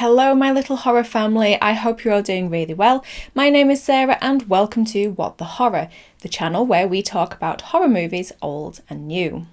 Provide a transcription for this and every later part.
Hello my little horror family, I hope you're all doing really well. My name is Sarah and welcome to What the Horror, the channel where we talk about horror movies, old and new.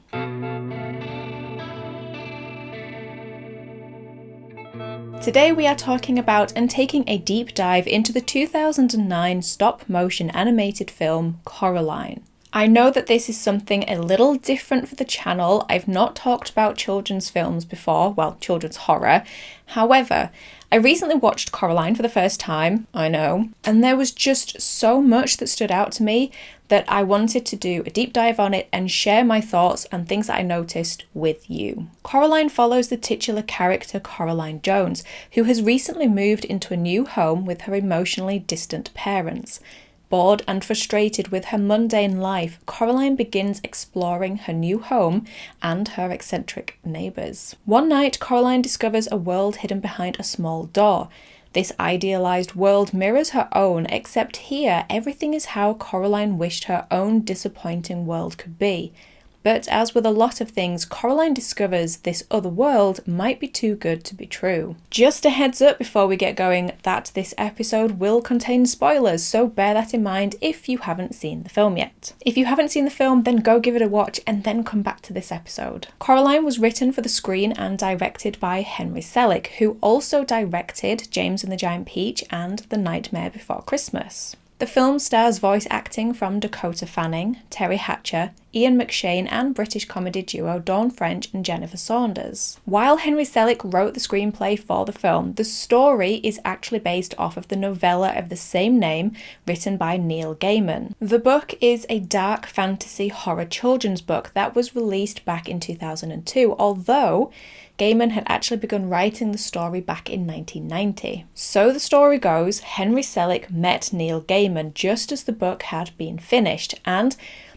Today we are talking about and taking a deep dive into the 2009 stop-motion animated film Coraline. I know that this is something a little different for the channel. I've not talked about children's films before, well, children's horror. However, I recently watched Coraline for the first time, I know, and there was just so much that stood out to me that I wanted to do a deep dive on it and share my thoughts and things that I noticed with you. Coraline follows the titular character Coraline Jones, who has recently moved into a new home with her emotionally distant parents. Bored and frustrated with her mundane life, Coraline begins exploring her new home and her eccentric neighbours. One night, Coraline discovers a world hidden behind a small door. This idealised world mirrors her own, except here everything is how Coraline wished her own disappointing world could be. But as with a lot of things, Coraline discovers this other world might be too good to be true. Just a heads up before we get going that this episode will contain spoilers, so bear that in mind if you haven't seen the film yet. If you haven't seen the film, then go give it a watch and then come back to this episode. Coraline was written for the screen and directed by Henry Selick, who also directed James and the Giant Peach and The Nightmare Before Christmas. The film stars voice acting from Dakota Fanning, Terry Hatcher, Ian McShane and British comedy duo Dawn French and Jennifer Saunders. While Henry Selick wrote the screenplay for the film, the story is actually based off of the novella of the same name written by Neil Gaiman. The book is a dark fantasy horror children's book that was released back in 2002, although Gaiman had actually begun writing the story back in 1990. So the story goes, Henry Selick met Neil Gaiman just as the book had been finished, and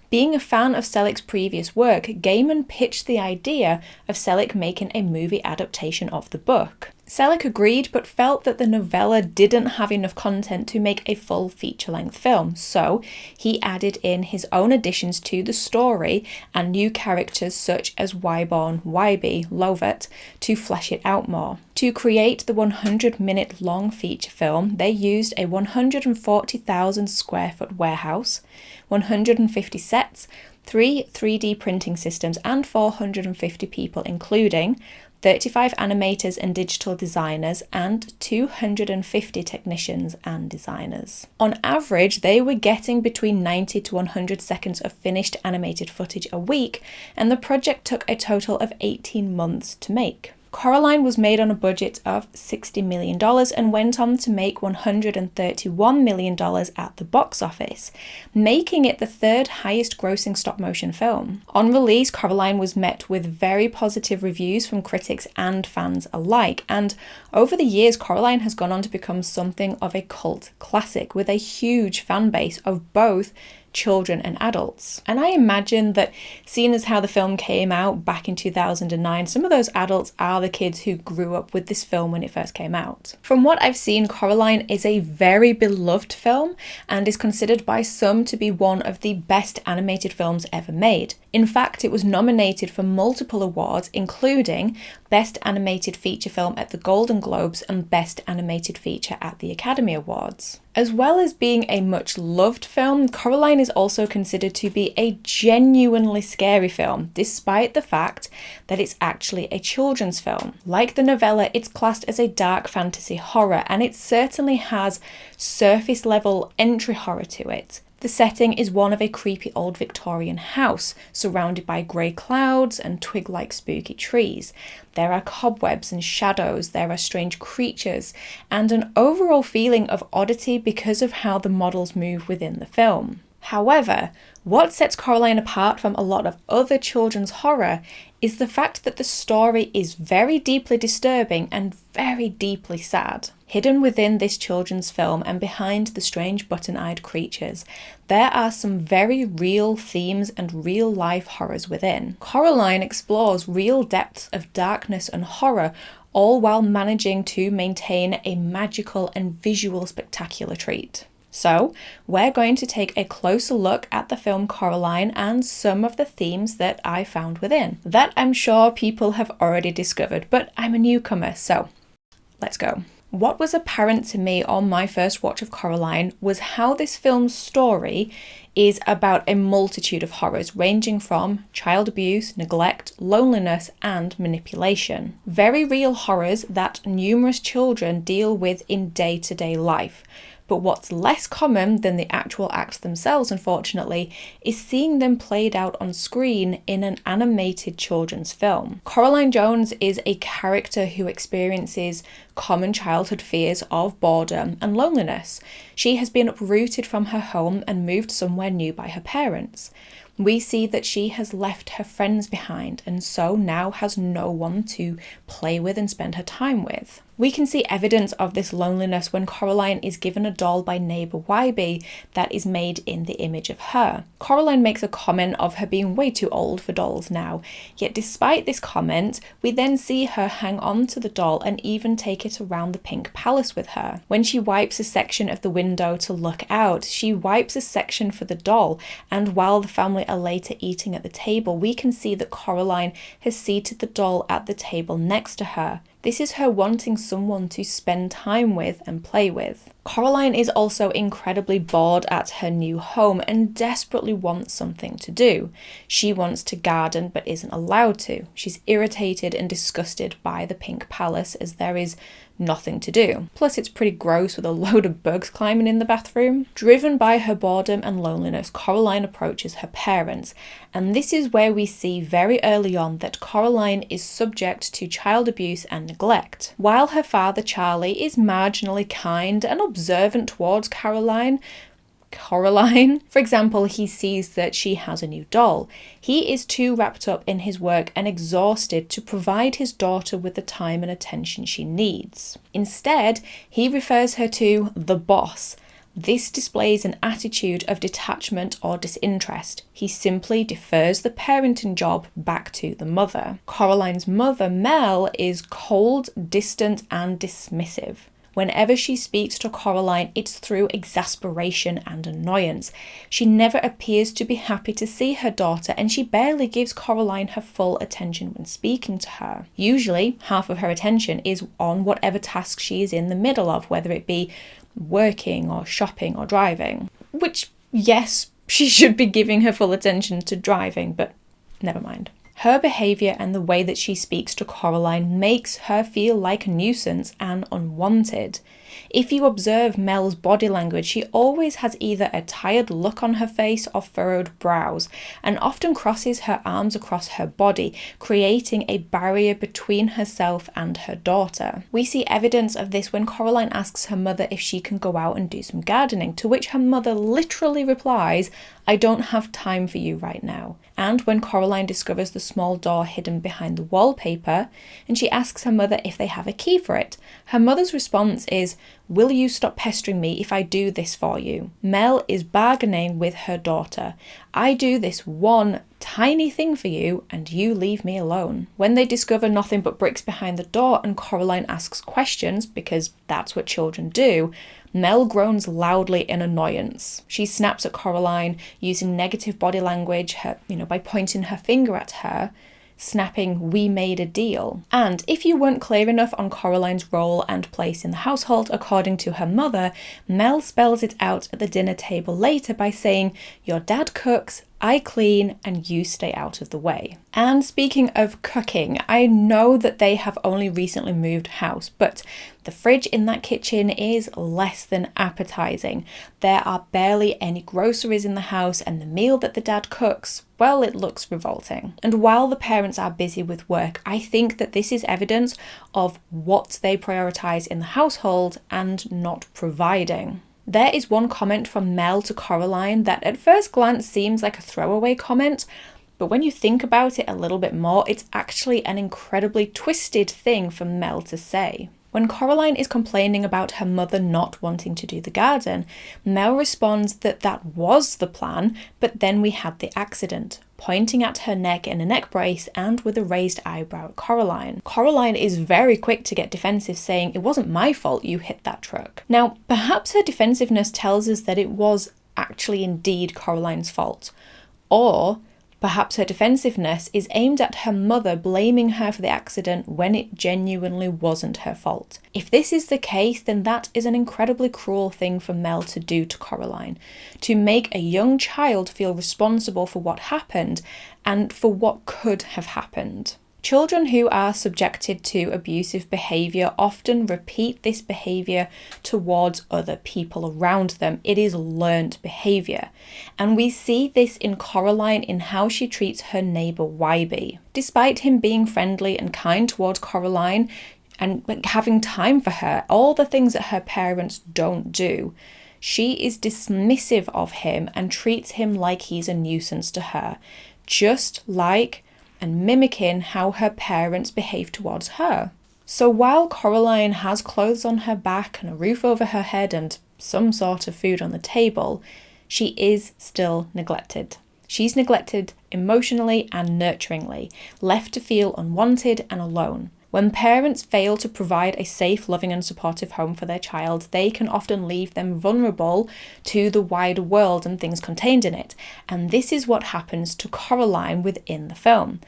being a fan of Selick's previous work, Gaiman pitched the idea of Selick making a movie adaptation of the book. Selick agreed, but felt that the novella didn't have enough content to make a full feature-length film, so he added in his own additions to the story and new characters such as Wyborn, Wybe, Lovett to flesh it out more. To create the 100-minute long feature film, they used a 140,000 square foot warehouse, 150 sets, 3 3D printing systems and 450 people, including 35 animators and digital designers, and 250 technicians and designers. On average, they were getting between 90 to 100 seconds of finished animated footage a week, and the project took a total of 18 months to make. Coraline was made on a budget of $60 million and went on to make $131 million at the box office, making it the third highest grossing stop-motion film. On release, Coraline was met with very positive reviews from critics and fans alike, and over the years, Coraline has gone on to become something of a cult classic with a huge fan base of both children and adults. And I imagine that, seeing as how the film came out back in 2009, some of those adults are the kids who grew up with this film when it first came out. From what I've seen, Coraline is a very beloved film and is considered by some to be one of the best animated films ever made. In fact, it was nominated for multiple awards, including Best Animated Feature Film at the Golden Globes and Best Animated Feature at the Academy Awards. As well as being a much loved film, Coraline is also considered to be a genuinely scary film, despite the fact that it's actually a children's film. Like the novella, it's classed as a dark fantasy horror, and it certainly has surface level entry horror to it. The setting is one of a creepy old Victorian house, surrounded by grey clouds and twig-like spooky trees. There are cobwebs and shadows, there are strange creatures, and an overall feeling of oddity because of how the models move within the film. However, what sets Coraline apart from a lot of other children's horror is the fact that the story is very deeply disturbing and very deeply sad. Hidden within this children's film and behind the strange button-eyed creatures, there are some very real themes and real-life horrors within. Coraline explores real depths of darkness and horror, all while managing to maintain a magical and visual spectacular treat. So, we're going to take a closer look at the film Coraline and some of the themes that I found within. That I'm sure people have already discovered, but I'm a newcomer, so Let's go. What was apparent to me on my first watch of Coraline was how this film's story is about a multitude of horrors ranging from child abuse, neglect, loneliness, and manipulation. Very real horrors that numerous children deal with in day-to-day life. But what's less common than the actual acts themselves, unfortunately, is seeing them played out on screen in an animated children's film. Coraline Jones is a character who experiences common childhood fears of boredom and loneliness. She has been uprooted from her home and moved somewhere new by her parents. We see that she has left her friends behind and so now has no one to play with and spend her time with. We can see evidence of this loneliness when Coraline is given a doll by neighbour Wybie that is made in the image of her. Coraline makes a comment of her being way too old for dolls now, yet despite this comment, we then see her hang on to the doll and even take it around the Pink Palace with her. When she wipes a section of the window to look out, she wipes a section for the doll, and while the family are later eating at the table, we can see that Coraline has seated the doll at the table next to her. This is her wanting someone to spend time with and play with. Coraline is also incredibly bored at her new home and desperately wants something to do. She wants to garden but isn't allowed to. She's irritated and disgusted by the Pink Palace as there is nothing to do. Plus it's pretty gross with a load of bugs climbing in the bathroom. Driven by her boredom and loneliness, Coraline approaches her parents, and this is where we see very early on that Coraline is subject to child abuse and neglect. While her father Charlie is marginally kind and observant towards Coraline, for example, he sees that she has a new doll. He is too wrapped up in his work and exhausted to provide his daughter with the time and attention she needs. Instead, he refers her to the boss. This displays an attitude of detachment or disinterest. He simply defers the parenting job back to the mother. Coraline's mother, Mel, is cold, distant, and dismissive. Whenever she speaks to Coraline, it's through exasperation and annoyance. She never appears to be happy to see her daughter, and she barely gives Coraline her full attention when speaking to her. Usually, half of her attention is on whatever task she is in the middle of, whether it be working or shopping or driving. Which, yes, she should be giving her full attention to driving, but never mind. Her behaviour and the way that she speaks to Coraline makes her feel like a nuisance and unwanted. If you observe Mel's body language, she always has either a tired look on her face or furrowed brows, and often crosses her arms across her body, creating a barrier between herself and her daughter. We see evidence of this when Coraline asks her mother if she can go out and do some gardening, to which her mother literally replies, "I don't have time for you right now." And when Coraline discovers the small door hidden behind the wallpaper, and she asks her mother if they have a key for it, her mother's response is, "Will you stop pestering me if I do this for you?" Mel is bargaining with her daughter. "I do this one tiny thing for you and you leave me alone." When they discover nothing but bricks behind the door and Coraline asks questions, because that's what children do, Mel groans loudly in annoyance. She snaps at Coraline using negative body language, by pointing her finger at her, snapping, "We made a deal." And if you weren't clear enough on Coraline's role and place in the household, according to her mother, Mel spells it out at the dinner table later by saying, "Your dad cooks, I clean, and you stay out of the way." And speaking of cooking, I know that they have only recently moved house, but the fridge in that kitchen is less than appetizing. There are barely any groceries in the house, and the meal that the dad cooks, well, it looks revolting. And while the parents are busy with work, I think that this is evidence of what they prioritize in the household and not providing. There is one comment from Mel to Coraline that at first glance seems like a throwaway comment, but when you think about it a little bit more, it's actually an incredibly twisted thing for Mel to say. When Coraline is complaining about her mother not wanting to do the garden, Mel responds that that was the plan, but then we had the accident, pointing at her neck in a neck brace and with a raised eyebrow at Coraline. Coraline is very quick to get defensive, saying, "It wasn't my fault you hit that truck." Now, perhaps her defensiveness tells us that it was actually indeed Coraline's fault, or Perhaps her defensiveness is aimed at her mother blaming her for the accident when it genuinely wasn't her fault. If this is the case, then that is an incredibly cruel thing for Mel to do to Coraline, to make a young child feel responsible for what happened and for what could have happened. Children who are subjected to abusive behaviour often repeat this behaviour towards other people around them. It is learnt behaviour. And we see this in Coraline in how she treats her neighbour Wybie. Despite him being friendly and kind towards Coraline and having time for her, all the things that her parents don't do, she is dismissive of him and treats him like he's a nuisance to her, just like and mimicking how her parents behave towards her. So while Coraline has clothes on her back and a roof over her head and some sort of food on the table, she is still neglected. She's neglected emotionally and nurturingly, left to feel unwanted and alone. When parents fail to provide a safe, loving and supportive home for their child, they can often leave them vulnerable to the wider world and things contained in it. And this is what happens to Coraline within the film.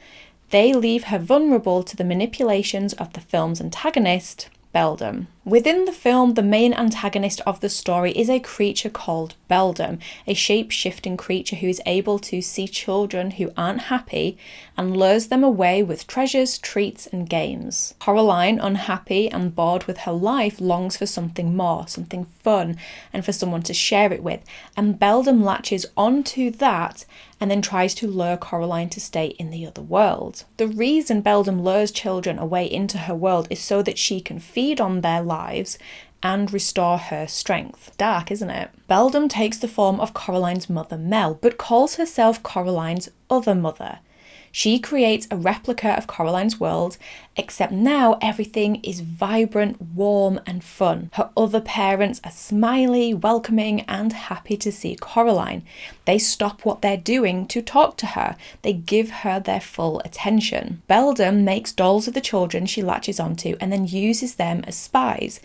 They leave her vulnerable to the manipulations of the film's antagonist, Beldam. Within the film, the main antagonist of the story is a creature called Beldam, a shape-shifting creature who is able to see children who aren't happy and lures them away with treasures, treats and games. Coraline, unhappy and bored with her life, longs for something more, something fun, and for someone to share it with, and Beldam latches onto that and then tries to lure Coraline to stay in the other world. The reason Beldam lures children away into her world is so that she can feed on their lives and restore her strength. Dark, isn't it? Beldam takes the form of Coraline's mother Mel, but calls herself Coraline's other mother. She creates a replica of Coraline's world, except now everything is vibrant, warm and fun. Her other parents are smiley, welcoming and happy to see Coraline. They stop what they're doing to talk to her. They give her their full attention. Beldam makes dolls of the children she latches onto and then uses them as spies,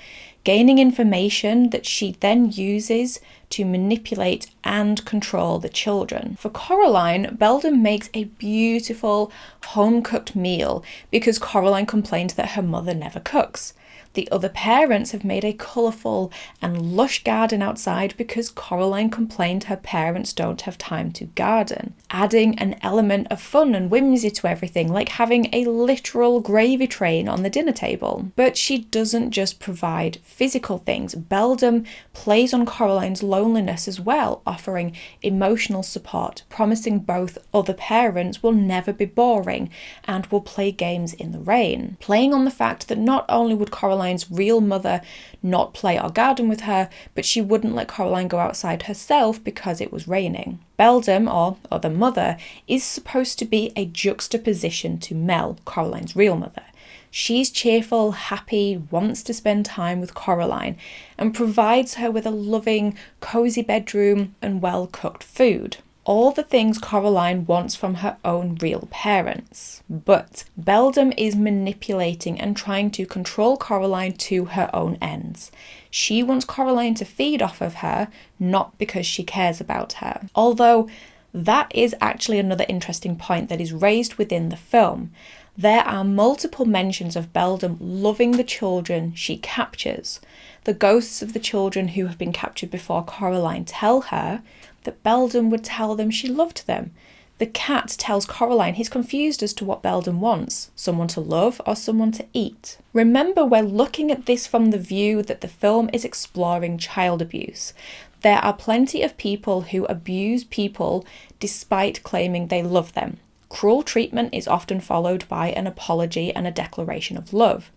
gaining information that she then uses to manipulate and control the children. For Coraline, Beldam makes a beautiful home-cooked meal because Coraline complained that her mother never cooks. The other parents have made a colourful and lush garden outside because Coraline complained her parents don't have time to garden, adding an element of fun and whimsy to everything, like having a literal gravy train on the dinner table. But she doesn't just provide physical things. Beldam plays on Coraline's loneliness as well, offering emotional support, promising both other parents will never be boring and will play games in the rain, playing on the fact that not only would Coraline's real mother not play or garden with her, but she wouldn't let Coraline go outside herself because it was raining. Beldam, or other mother, is supposed to be a juxtaposition to Mel, Coraline's real mother. She's cheerful, happy, wants to spend time with Coraline, and provides her with a loving, cosy bedroom and well-cooked food. All the things Coraline wants from her own real parents. But Beldam is manipulating and trying to control Coraline to her own ends. She wants Coraline to feed off of her, not because she cares about her. Although that is actually another interesting point that is raised within the film. There are multiple mentions of Beldam loving the children she captures. The ghosts of the children who have been captured before Coraline tell her that Beldam would tell them she loved them. The cat tells Coraline he's confused as to what Beldam wants, someone to love or someone to eat. Remember, we're looking at this from the view that the film is exploring child abuse. There are plenty of people who abuse people despite claiming they love them. Cruel treatment is often followed by an apology and a declaration of love.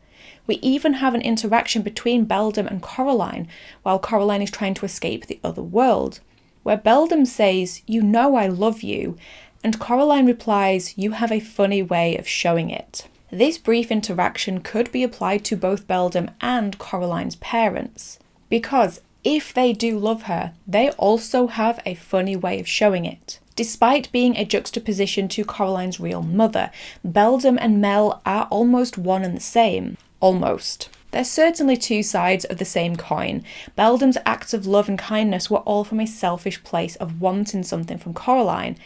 We even have an interaction between Beldam and Coraline while Coraline is trying to escape the other world, where Beldam says, "You know I love you," and Coraline replies, "You have a funny way of showing it." This brief interaction could be applied to both Beldam and Coraline's parents, because if they do love her, they also have a funny way of showing it. Despite being a juxtaposition to Coraline's real mother, Beldam and Mel are almost one and the same. Almost. They're certainly two sides of the same coin. Beldam's acts of love and kindness were all from a selfish place of wanting something from Coraline,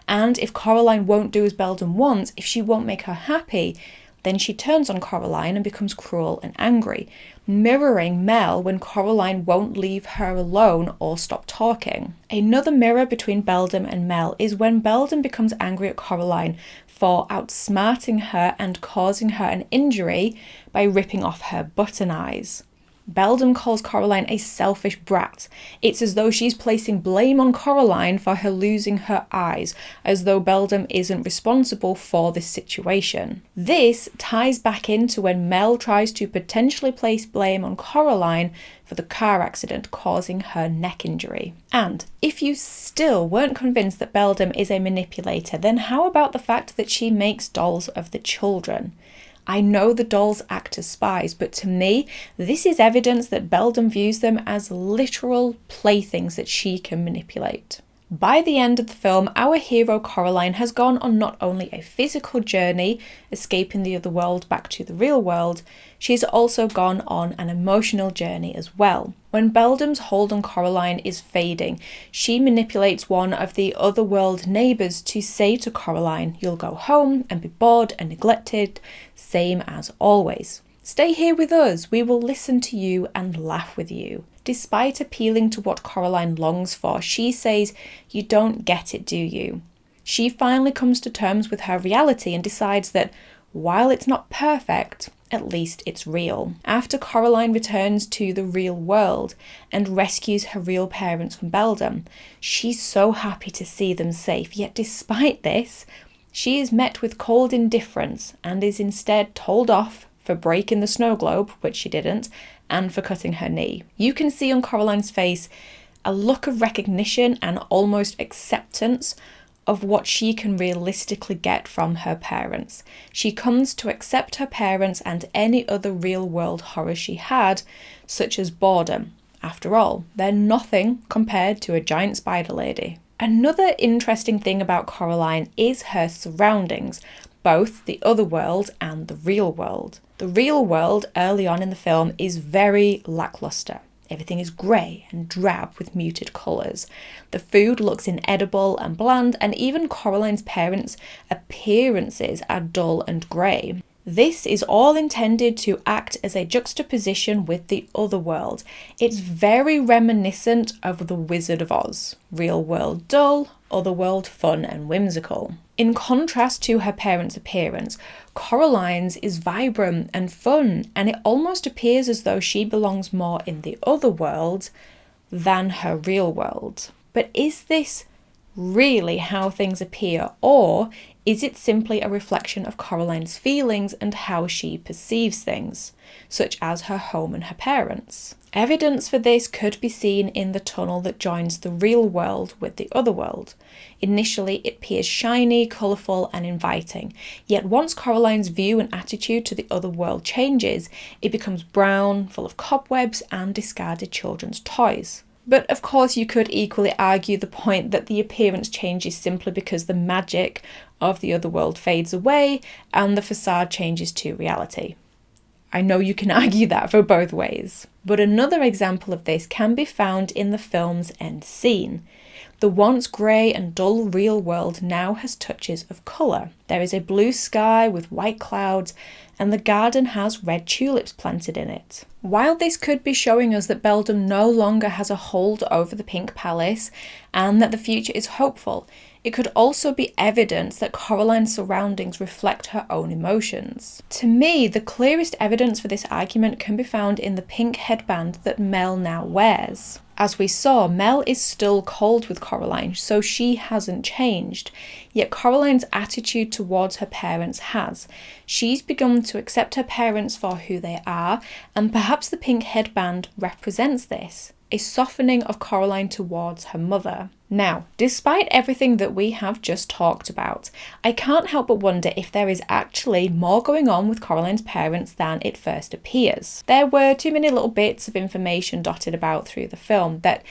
And if Coraline won't do as Beldam wants, if she won't make her happy, then she turns on Coraline and becomes cruel and angry, mirroring Mel when Coraline won't leave her alone or stop talking. Another mirror between Beldam and Mel is when Beldam becomes angry at Coraline for outsmarting her and causing her an injury by ripping off her button eyes. Beldam calls Coraline a selfish brat. It's as though she's placing blame on Coraline for her losing her eyes, as though Beldam isn't responsible for this situation. This ties back into when Mel tries to potentially place blame on Coraline for the car accident causing her neck injury. And if you still weren't convinced that Beldam is a manipulator, then how about the fact that she makes dolls of the children? I know the dolls act as spies, but to me, this is evidence that Beldam views them as literal playthings that she can manipulate. By the end of the film, our hero Coraline has gone on not only a physical journey, escaping the other world back to the real world, she's also gone on an emotional journey as well. When Beldam's hold on Coraline is fading, she manipulates one of the otherworld neighbours to say to Coraline, "You'll go home and be bored and neglected, same as always. Stay here with us, we will listen to you and laugh with you." Despite appealing to what Coraline longs for, she says, "You don't get it, do you?" She finally comes to terms with her reality and decides that while it's not perfect, at least it's real. After Coraline returns to the real world and rescues her real parents from Beldam, she's so happy to see them safe, yet despite this, she is met with cold indifference and is instead told off for breaking the snow globe, which she didn't, and for cutting her knee. You can see on Coraline's face a look of recognition and almost acceptance of what she can realistically get from her parents. She comes to accept her parents and any other real-world horror she had, such as boredom. After all, they're nothing compared to a giant spider lady. Another interesting thing about Coraline is her surroundings, both the other world and the real world. The real world, early on in the film, is very lackluster. Everything is grey and drab with muted colours. The food looks inedible and bland, and even Coraline's parents' appearances are dull and grey. This is all intended to act as a juxtaposition with the other world. It's very reminiscent of The Wizard of Oz. Real world dull, other world fun and whimsical. In contrast to her parents' appearance, Coraline's is vibrant and fun, and it almost appears as though she belongs more in the other world than her real world. But is this really how things appear, or is it simply a reflection of Coraline's feelings and how she perceives things, such as her home and her parents? Evidence for this could be seen in the tunnel that joins the real world with the other world. Initially, it appears shiny, colourful and inviting, yet once Coraline's view and attitude to the other world changes, it becomes brown, full of cobwebs and discarded children's toys. But of course you could equally argue the point that the appearance changes simply because the magic of the other world fades away and the facade changes to reality. I know you can argue that for both ways. But another example of this can be found in the film's end scene. The once grey and dull real world now has touches of colour. There is a blue sky with white clouds, and the garden has red tulips planted in it. While this could be showing us that Beldam no longer has a hold over the Pink Palace and that the future is hopeful, it could also be evidence that Coraline's surroundings reflect her own emotions. To me, the clearest evidence for this argument can be found in the pink headband that Mel now wears. As we saw, Mel is still cold with Coraline, so she hasn't changed. Yet Coraline's attitude towards her parents has. She's begun to accept her parents for who they are, and perhaps the pink headband represents this, a softening of Coraline towards her mother. Now, despite everything that we have just talked about, I can't help but wonder if there is actually more going on with Coraline's parents than it first appears. There were too many little bits of information dotted about through the film that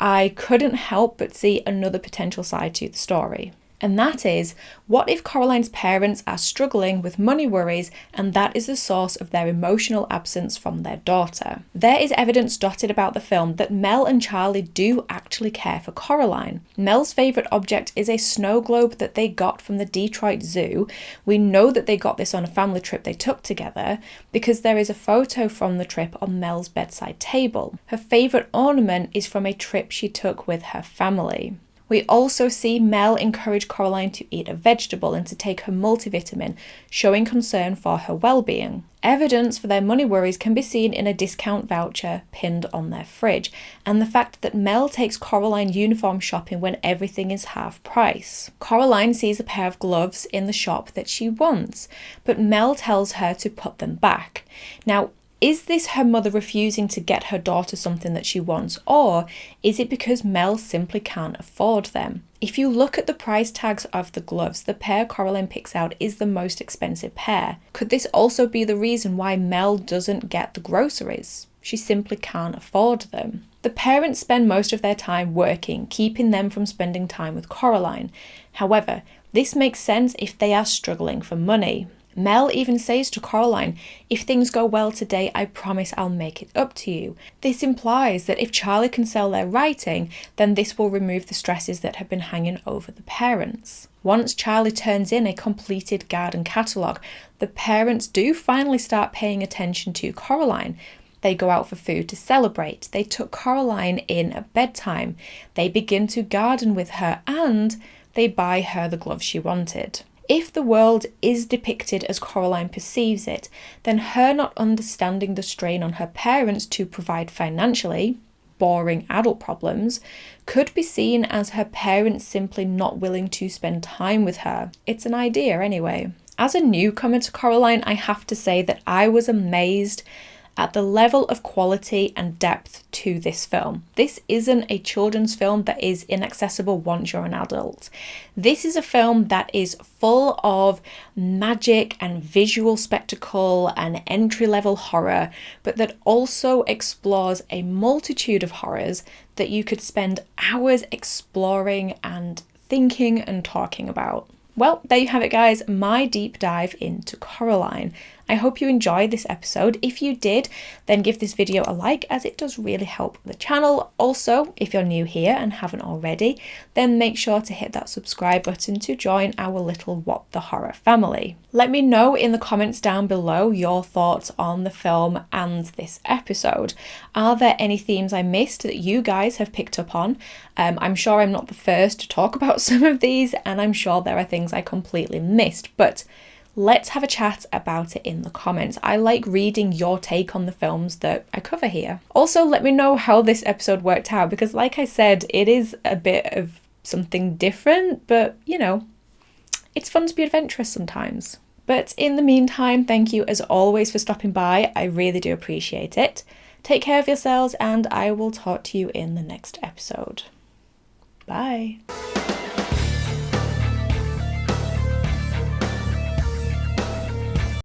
I couldn't help but see another potential side to the story. And that is, what if Coraline's parents are struggling with money worries and that is the source of their emotional absence from their daughter? There is evidence dotted about the film that Mel and Charlie do actually care for Coraline. Mel's favourite object is a snow globe that they got from the Detroit Zoo. We know that they got this on a family trip they took together because there is a photo from the trip on Mel's bedside table. Her favourite ornament is from a trip she took with her family. We also see Mel encourage Coraline to eat a vegetable and to take her multivitamin, showing concern for her well-being. Evidence for their money worries can be seen in a discount voucher pinned on their fridge, and the fact that Mel takes Coraline uniform shopping when everything is half price. Coraline sees a pair of gloves in the shop that she wants, but Mel tells her to put them back. Now, is this her mother refusing to get her daughter something that she wants, or is it because Mel simply can't afford them? If you look at the price tags of the gloves, the pair Coraline picks out is the most expensive pair. Could this also be the reason why Mel doesn't get the groceries? She simply can't afford them. The parents spend most of their time working, keeping them from spending time with Coraline. However, this makes sense if they are struggling for money. Mel even says to Coraline, "If things go well today, I promise I'll make it up to you." This implies that if Charlie can sell their writing, then this will remove the stresses that have been hanging over the parents. Once Charlie turns in a completed garden catalogue, the parents do finally start paying attention to Coraline. They go out for food to celebrate. They took Coraline in at bedtime. They begin to garden with her and they buy her the gloves she wanted. If the world is depicted as Coraline perceives it, then her not understanding the strain on her parents to provide financially, boring adult problems, could be seen as her parents simply not willing to spend time with her. It's an idea anyway. As a newcomer to Coraline, I have to say that I was amazed at the level of quality and depth to this film. This isn't a children's film that is inaccessible once you're an adult. This is a film that is full of magic and visual spectacle and entry-level horror, but that also explores a multitude of horrors that you could spend hours exploring and thinking and talking about. Well, there you have it, guys, my deep dive into Coraline. I hope you enjoyed this episode. If you did, then give this video a like, as it does really help the channel. Also, if you're new here and haven't already, then make sure to hit that subscribe button to join our little What the Horror family. Let me know in the comments down below your thoughts on the film and this episode. Are there any themes I missed that you guys have picked up on? I'm sure I'm not the first to talk about some of these, and I'm sure there are things I completely missed, but let's have a chat about it in the comments. I like reading your take on the films that I cover here. Also, let me know how this episode worked out, because like I said, it is a bit of something different, but you know, it's fun to be adventurous sometimes. But in the meantime, thank you as always for stopping by. I really do appreciate it. Take care of yourselves, and I will talk to you in the next episode. Bye.